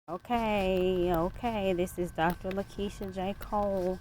Okay, this is Dr. LaKeisha J. Cole,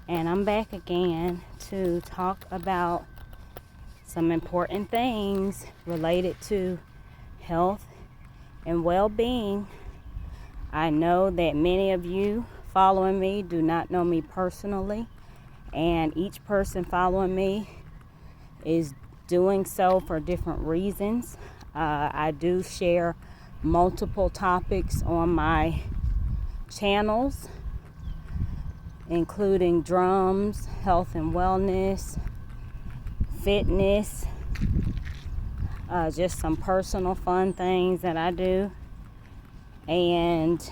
and I'm back again to talk about some important things related to health and well-being. I know that many of you following me do not know me personally, and each person following me is doing so for different reasons. I do share multiple topics on my channels, including drums, health and wellness, fitness, just some personal fun things that I do, and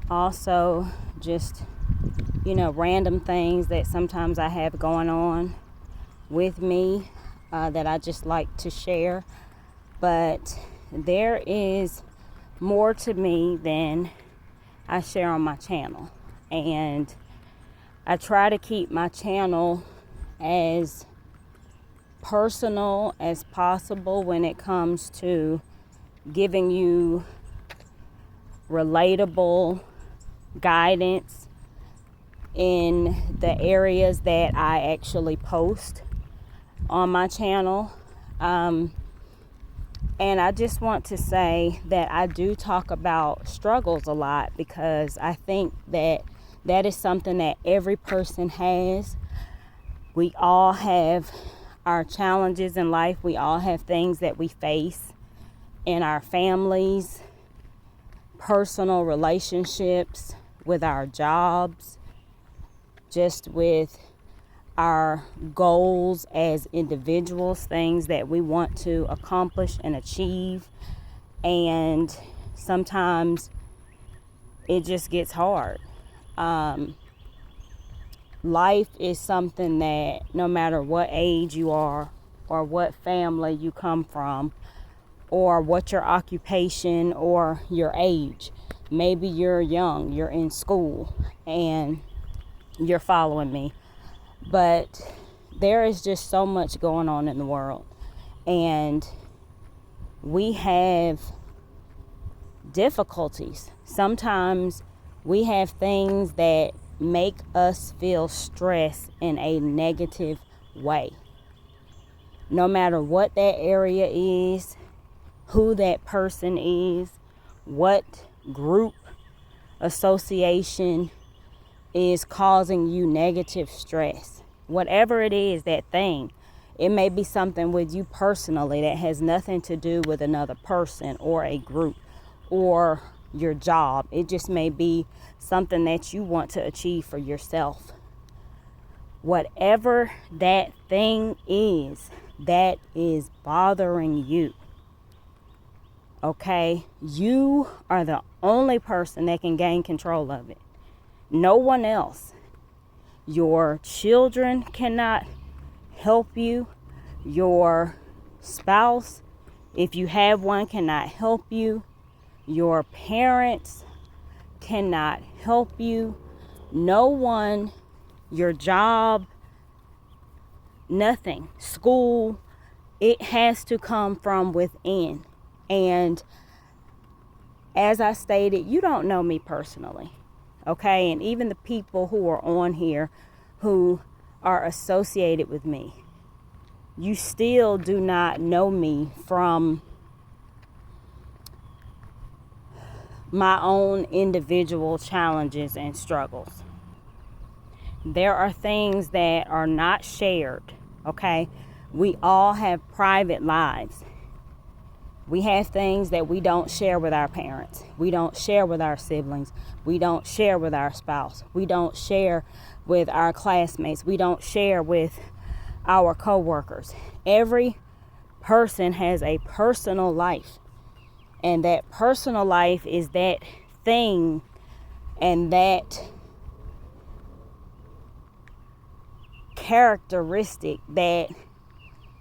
also just random things that sometimes I have going on with me that I just like to share. But there is more to me than I share on my channel, and I try to keep my channel as personal as possible when it comes to giving you relatable guidance in the areas that I actually post on my channel. And I just want to say that I do talk about struggles a lot, because I think that that is something that every person has. We all have our challenges in life. We all have things that we face in our families, personal relationships, with our jobs, just with our goals as individuals, things that we want to accomplish and achieve. And sometimes it just gets hard. Life is something that no matter what age you are, or what family you come from, or what your occupation or your age, maybe you're young, you're in school, and you're following me. But there is just so much going on in the world, and we have difficulties. Sometimes we have things that make us feel stress in a negative way. No matter what that area is, who that person is, what group association is causing you negative stress. Whatever it is, that thing, it may be something with you personally that has nothing to do with another person or a group or your job. It just may be something that you want to achieve for yourself. Whatever that thing is that is bothering you, okay, you are the only person that can gain control of it. No one else. Your children cannot help you. Your spouse, if you have one, cannot help you. Your parents cannot help you. No one, your job, nothing. School, it has to come from within. And as I stated, you don't know me personally. Okay, and even the people who are on here who are associated with me, you still do not know me from my own individual challenges and struggles. There are things that are not shared, okay? We all have private lives. We have things that we don't share with our parents. We don't share with our siblings. We don't share with our spouse. We don't share with our classmates. We don't share with our coworkers. Every person has a personal life. And that personal life is that thing and that characteristic that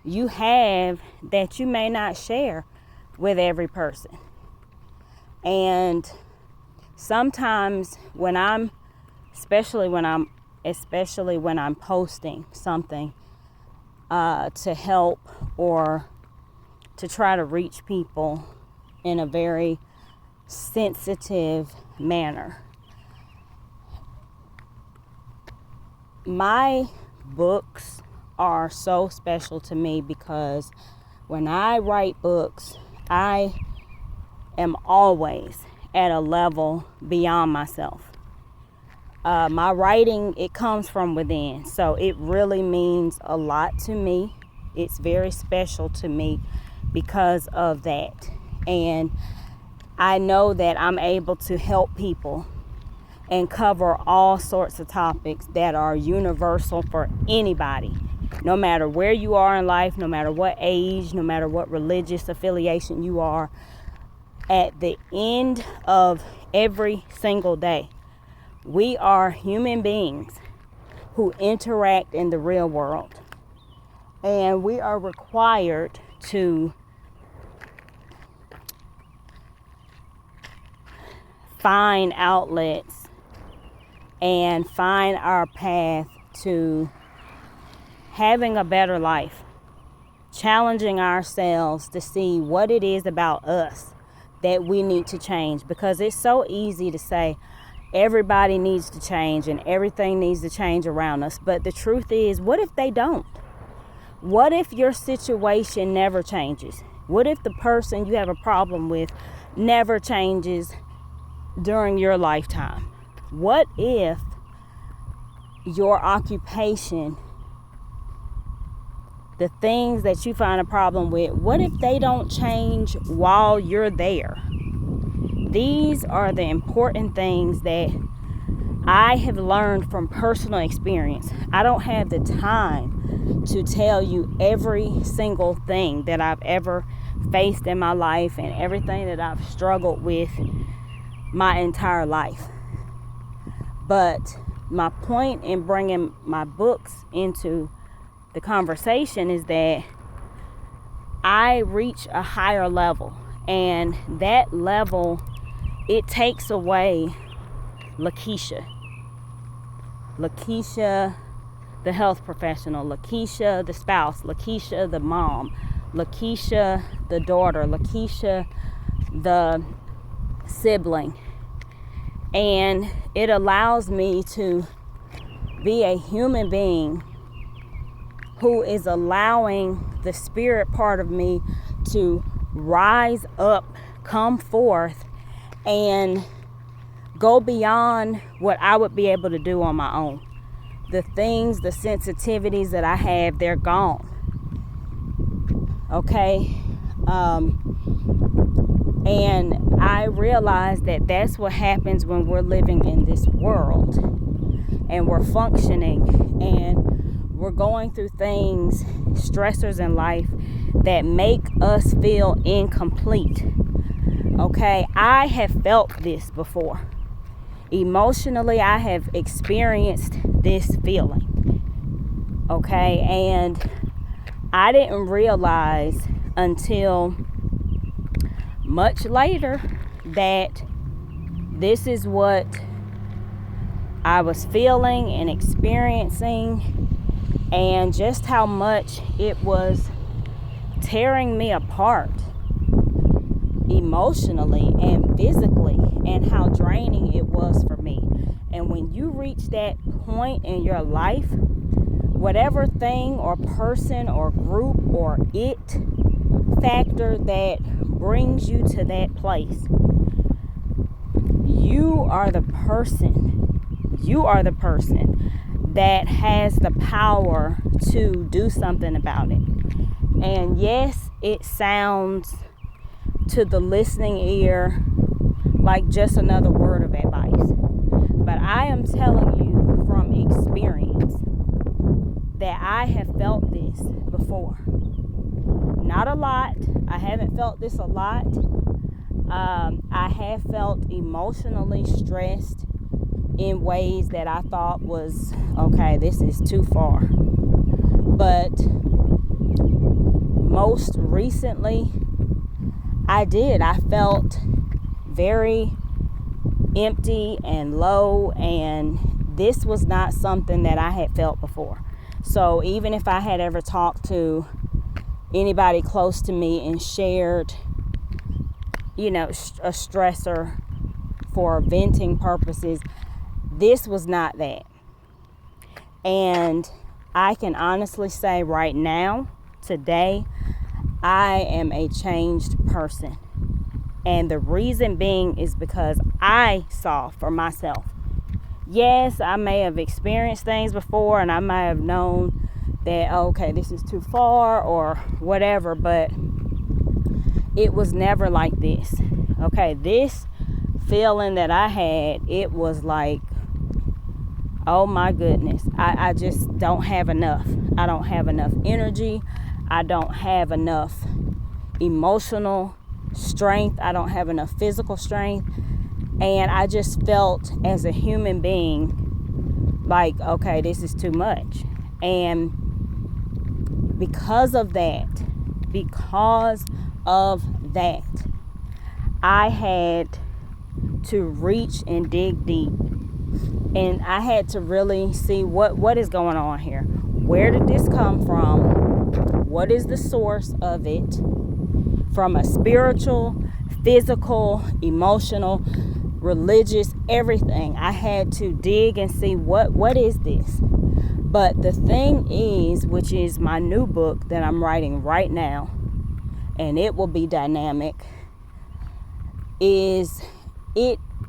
you have that you may not share with every person. And sometimes when I'm especially when I'm posting something to help or to try to reach people in a very sensitive manner. My books are so special to me because when I write books, I am always at a level beyond myself. My writing, it comes from within, so it really means a lot to me. It's very special to me because of that. And I know that I'm able to help people and cover all sorts of topics that are universal for anybody, no matter where you are in life, no matter what age, no matter what religious affiliation you are. At the end of every single day, we are human beings who interact in the real world. And we are required to find outlets and find our path to having a better life, challenging ourselves to see what it is about us that we need to change, because it's so easy to say everybody needs to change and everything needs to change around us. But the truth is, what if they don't? What if your situation never changes? What if the person you have a problem with never changes during your lifetime? What if your occupation, the things that you find a problem with, what if they don't change while you're there? These are the important things that I have learned from personal experience. I don't have the time to tell you every single thing that I've ever faced in my life and everything that I've struggled with my entire life. But my point in bringing my books into the conversation is that I reach a higher level, and that level, it takes away LaKeisha, the health professional, LaKeisha, the spouse, LaKeisha, the mom, LaKeisha, the daughter, LaKeisha, the sibling. And it allows me to be a human being who is allowing the spirit part of me to rise up, come forth, and go beyond what I would be able to do on my own. The things, the sensitivities that I have, they're gone. Okay? And I realize that that's what happens when we're living in this world and we're functioning and we're going through things, stressors in life that make us feel incomplete. Okay, I have felt this before. Emotionally, I have experienced this feeling. Okay, and I didn't realize until much later that this is what I was feeling and experiencing, and just how much it was tearing me apart emotionally and physically, and how draining it was for me. And when you reach that point in your life, whatever thing or person or group or it factor that brings you to that place, you are the person that has the power to do something about it. And yes, it sounds to the listening ear like just another word of advice, but I am telling you from experience that I have felt this before. Not a lot. I haven't felt this a lot. I have felt emotionally stressed in ways that I thought was, okay, this is too far. But most recently, I felt very empty and low, and this was not something that I had felt before. So even if I had ever talked to anybody close to me and shared, a stressor for venting purposes. This was not that. And I can honestly say right now, today, I am a changed person. And the reason being is because I saw for myself. Yes, I may have experienced things before and I may have known that, okay, this is too far or whatever, but it was never like this. Okay, this feeling that I had, it was like, oh my goodness, I just don't have enough. I don't have enough energy. I don't have enough emotional strength. I don't have enough physical strength. And I just felt as a human being like, okay, this is too much. And because of that, I had to reach and dig deep. And I had to really see what is going on here. Where did this come from? What is the source of it? From a spiritual, physical, emotional, religious, everything. I had to dig and see what is this? But the thing is, which is my new book that I'm writing right now, and it will be dynamic,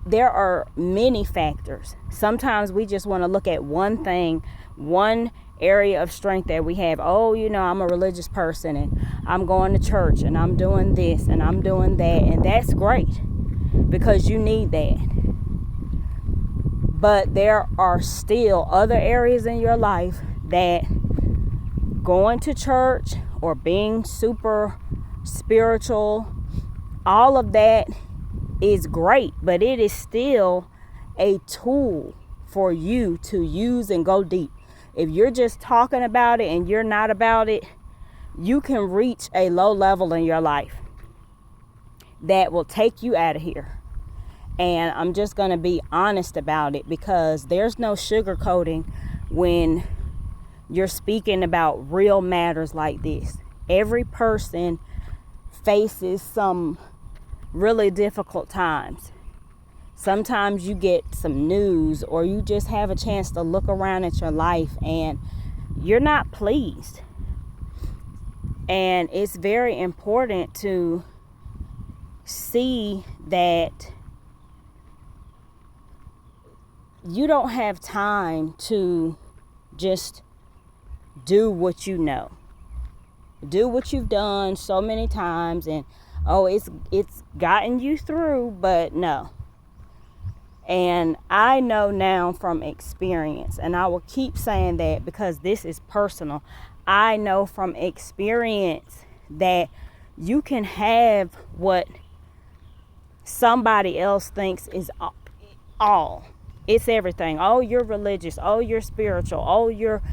there are many factors. Sometimes we just want to look at one thing, one area of strength that we have. Oh, I'm a religious person and I'm going to church and I'm doing this and I'm doing that. And that's great because you need that. But there are still other areas in your life that going to church or being super spiritual, all of that is great, but it is still a tool for you to use and go deep. If you're just talking about it and you're not about it, you can reach a low level in your life that will take you out of here. And I'm just going to be honest about it, because there's no sugarcoating when you're speaking about real matters like this. Every person faces some really difficult times. Sometimes you get some news or you just have a chance to look around at your life and you're not pleased. And it's very important to see that you don't have time to just do what you know. Do what you've done so many times and it's gotten you through, but no. And I know now from experience, and I will keep saying that because this is personal. I know from experience that you can have what somebody else thinks is all. It's everything. Oh, you're religious. Oh, you're spiritual. Oh, you're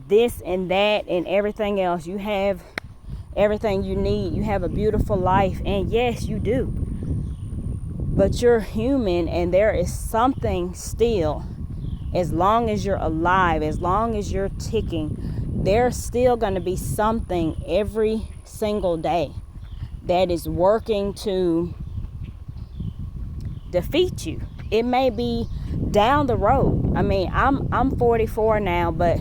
this and that and everything else. You have everything you need. You have a beautiful life. And yes, you do. But you're human, and there is something still, as long as you're alive, as long as you're ticking, there's still going to be something every single day that is working to defeat you. It may be down the road. I mean, I'm 44 now, but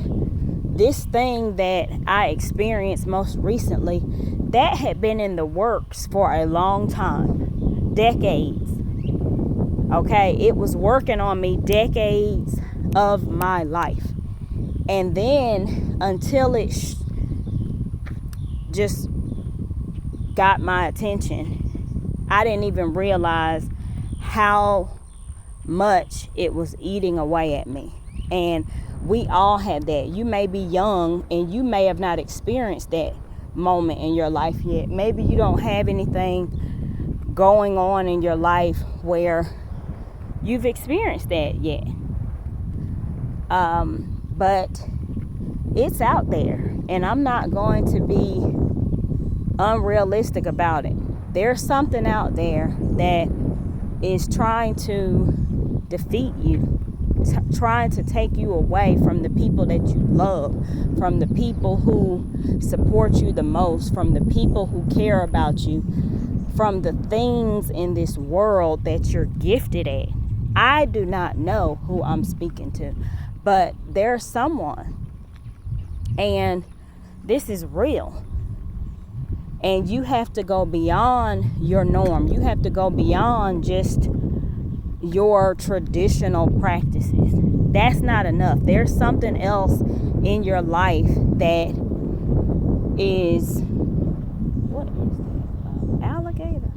this thing that I experienced most recently, that had been in the works for a long time, decades. Okay, it was working on me decades of my life. And then until it just got my attention, I didn't even realize how much it was eating away at me. And we all have that. You may be young and you may have not experienced that moment in your life yet. Maybe you don't have anything going on in your life where you've experienced that yet. But it's out there, and I'm not going to be unrealistic about it. There's something out there that is trying to defeat you, trying to take you away from the people that you love, from the people who support you the most, from the people who care about you, from the things in this world that you're gifted at. I do not know who I'm speaking to, but there's someone, and this is real. And you have to go beyond your norm. You have to go beyond just your traditional practices. That's not enough. There's something else in your life that is, what is this? Alligator?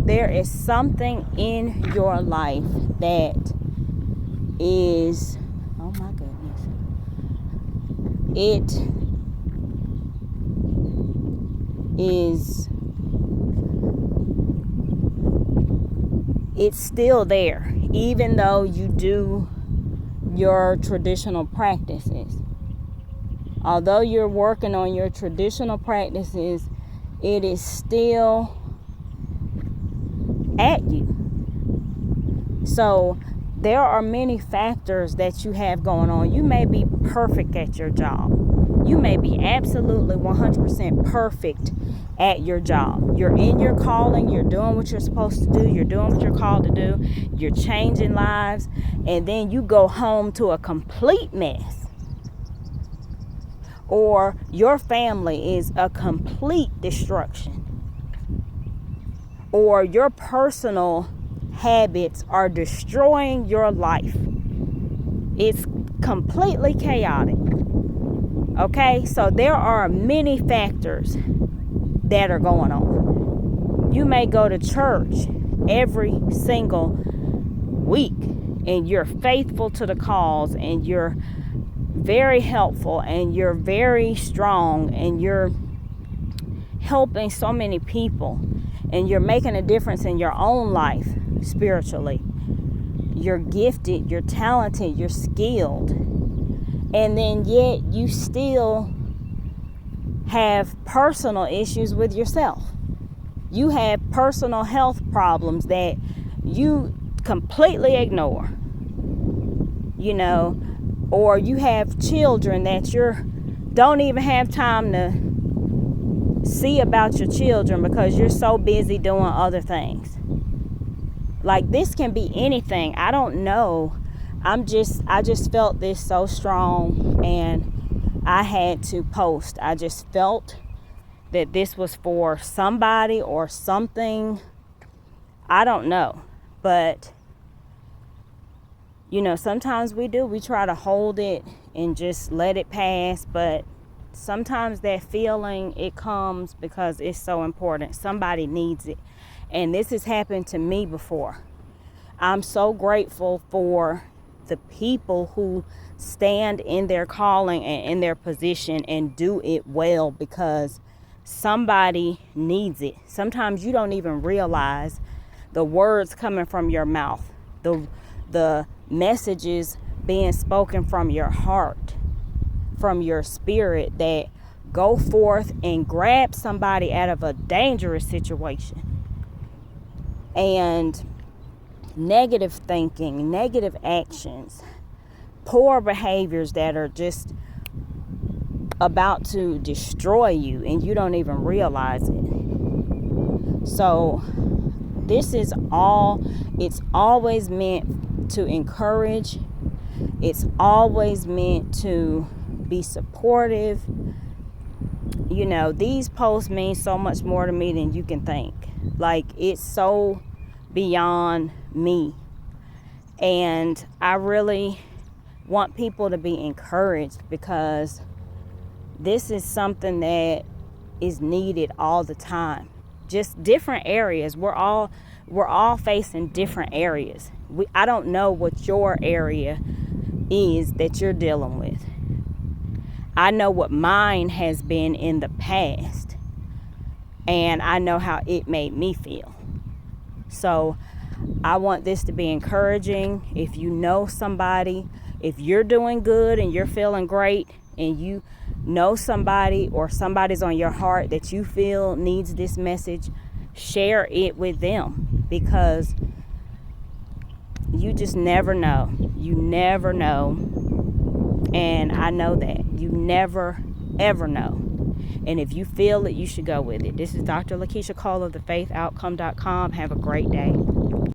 There is something in your life that is, oh my goodness, it's still there, even though you do your traditional practices. Although you're working on your traditional practices, it is still at you. So there are many factors that you have going on. You may be perfect at your job. You may be absolutely 100% perfect at your job. You're in your calling. You're doing what you're supposed to do. You're doing what you're called to do. You're changing lives. And then you go home to a complete mess. Or your family is a complete destruction. Or your personal habits are destroying your life. It's completely chaotic. Okay, so there are many factors that are going on. You may go to church every single week and you're faithful to the cause and you're very helpful and you're very strong and you're helping so many people and you're making a difference in your own life spiritually. You're gifted, you're talented, you're skilled. And then yet you still have personal issues with yourself. You have personal health problems that you completely ignore, or you have children that you don't even have time to see about your children because you're so busy doing other things. Like, this can be anything. I don't know. I just felt this so strong and I had to post. I just felt that this was for somebody or something. I don't know. But, sometimes we try to hold it and just let it pass. But sometimes that feeling, it comes because it's so important. Somebody needs it. And this has happened to me before. I'm so grateful for the people who stand in their calling and in their position and do it well, because somebody needs it. Sometimes you don't even realize the words coming from your mouth, the messages being spoken from your heart, from your spirit, that go forth and grab somebody out of a dangerous situation. And negative thinking, negative actions, poor behaviors that are just about to destroy you and you don't even realize it. So this is it's always meant to encourage. It's always meant to be supportive. These posts mean so much more to me than you can think. Like, it's so beyond me. And I really want people to be encouraged, because this is something that is needed all the time. Just different areas. We're all facing different areas. I don't know what your area is that you're dealing with. I know what mine has been in the past, and I know how it made me feel. So I want this to be encouraging. If you know somebody, if you're doing good and you're feeling great, and you know somebody or somebody's on your heart that you feel needs this message, share it with them, because you just never know. You never know. And I know that. You never, ever know. And if you feel it, you should go with it. This is Dr. LaKeisha Cole of thefaithoutcome.com. Have a great day.